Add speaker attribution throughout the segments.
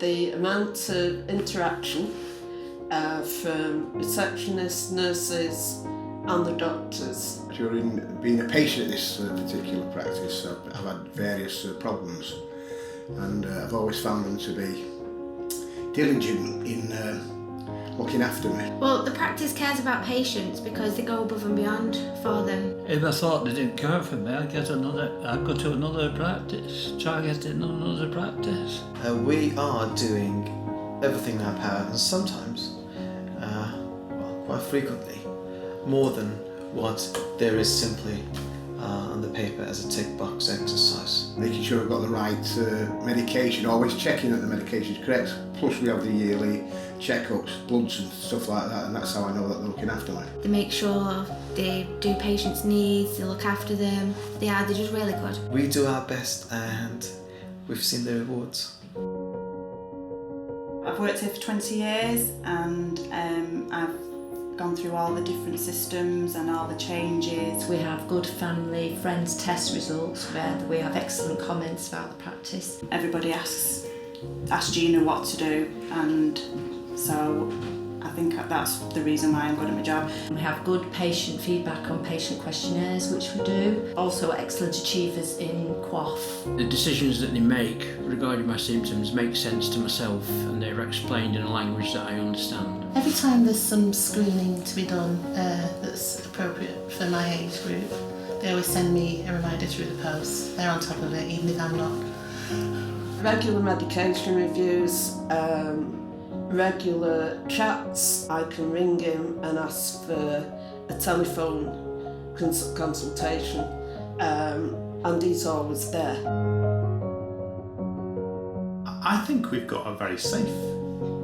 Speaker 1: the amount of interaction from receptionists, nurses and the doctors.
Speaker 2: During being a patient at this particular practice, I've had various problems, and I've always found them to be diligent in looking after me.
Speaker 3: Well, the practice cares about patients because they go above and beyond for them.
Speaker 4: If I thought they didn't care for me, I'd go to another practice, try getting another practice.
Speaker 5: We are doing everything in our power, and sometimes, quite frequently, more than what there is simply on the paper as a tick box exercise.
Speaker 2: Making sure I've got the right medication, always checking that the medication is correct. Plus we have the yearly checkups, bloods and stuff like that, and that's how I know that they're looking after me.
Speaker 3: They make sure they do patients' needs, they look after them. They're just really good.
Speaker 5: We do our best and we've seen the rewards.
Speaker 6: I've worked here for 20 years and I've gone through all the different systems and all the changes.
Speaker 7: We have good family, friends test results where we have excellent comments about the practice.
Speaker 6: Everybody asks Gina what to do, and so I think that's the reason why I'm good at my job.
Speaker 7: We have good patient feedback on patient questionnaires, which we do. Also excellent achievers in QOF.
Speaker 4: The decisions that they make regarding my symptoms make sense to myself, and they're explained in a language that I understand.
Speaker 8: Every time there's some screening to be done that's appropriate for my age group, they always send me a reminder through the post. They're on top of it, even if I'm not.
Speaker 1: Regular medication reviews, regular chats. I can ring him and ask for a telephone consultation, and he's always there.
Speaker 9: I think we've got a very safe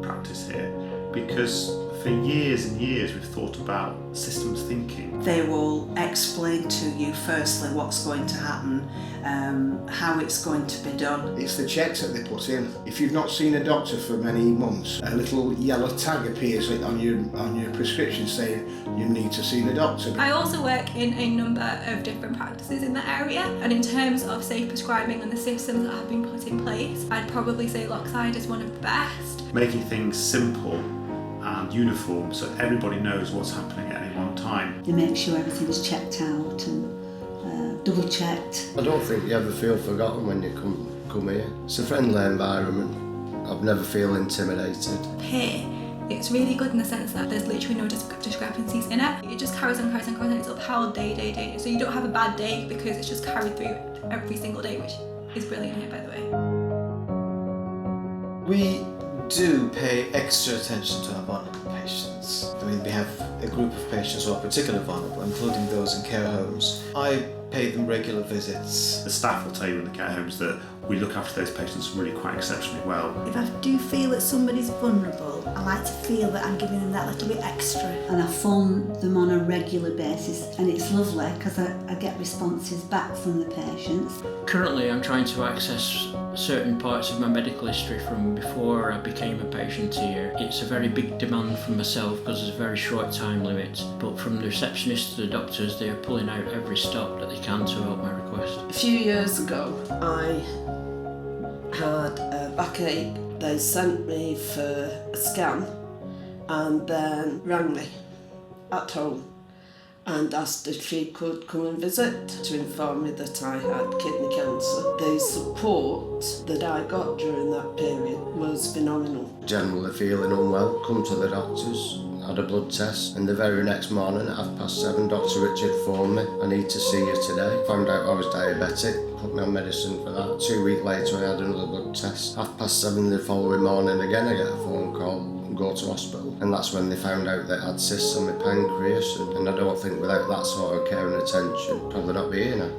Speaker 9: practice here because for years and years we've thought about systems thinking.
Speaker 10: They will explain to you firstly what's going to happen, how it's going to be done.
Speaker 2: It's the checks that they put in. If you've not seen a doctor for many months, a little yellow tag appears on your prescription saying you need to see the doctor.
Speaker 11: I also work in a number of different practices in the area, and in terms of safe prescribing and the systems that have been put in place, I'd probably say Lockside is one of the best.
Speaker 9: Making things simple and uniform so everybody knows what's happening at any one time.
Speaker 12: They make sure everything's checked out and double checked.
Speaker 13: I don't think you ever feel forgotten when you come here. It's a friendly environment. I've never feel intimidated.
Speaker 11: Here, it's really good in the sense that there's literally no discrepancies in it. It just carries on, and it's upheld day. So you don't have a bad day because it's just carried through every single day, which is brilliant here, by the way.
Speaker 5: We do pay extra attention to our vulnerable patients. I mean, we have a group of patients who are particularly vulnerable, including those in care homes. I pay them regular visits.
Speaker 9: The staff will tell you in the care homes that we look after those patients really quite exceptionally well.
Speaker 14: If I do feel that somebody's vulnerable, I like to feel that I'm giving them that little bit extra.
Speaker 12: And I phone them on a regular basis, and it's lovely because I get responses back from the patients.
Speaker 4: Currently I'm trying to access certain parts of my medical history from before I became a patient here. It's a very big demand from myself because there's a very short time limit, but from the receptionists to the doctors, they are pulling out every stop that they can to help my request.
Speaker 1: A few years ago I had a backache. They sent me for a scan and then rang me at home and asked if she could come and visit to inform me that I had kidney cancer. The support that I got during that period was phenomenal.
Speaker 13: Generally feeling unwell, come to the doctors, had a blood test, and the very next morning at 7:30, Dr. Richard phoned me, I need to see you today. Found out I was diabetic, put me on medicine for that. 2 weeks later I had another blood test. 7:30 the following morning again I get a phone call, go to hospital, and that's when they found out that I had cysts on my pancreas, and I don't think without that sort of care and attention, probably not be here now.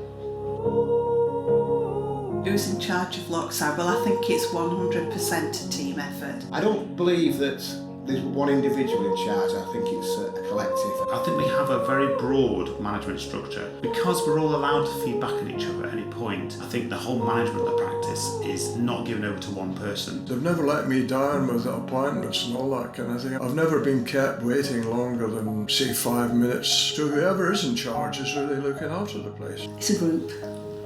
Speaker 10: Who's in charge of Lockside? Well, I think it's 100% a team effort.
Speaker 2: I don't believe that there's one individual in charge. I think it's a collective.
Speaker 9: I think we have a very broad management structure. Because we're all allowed to feed back on each other at any point, I think the whole management of the practice is not given over to one person.
Speaker 15: They've never let me down with appointments and all that kind of thing. I've never been kept waiting longer than, say, 5 minutes. So whoever is in charge is really looking after the place.
Speaker 12: It's a group.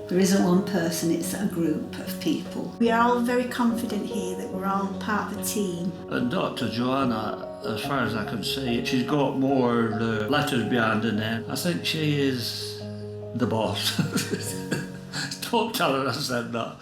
Speaker 12: There isn't one person, it's a group of people.
Speaker 14: We are all very confident here that we're all part of a team.
Speaker 16: And Dr. Joanna, as far as I can see, she's got more letters behind her name. I think she is the boss. Don't tell her I said that.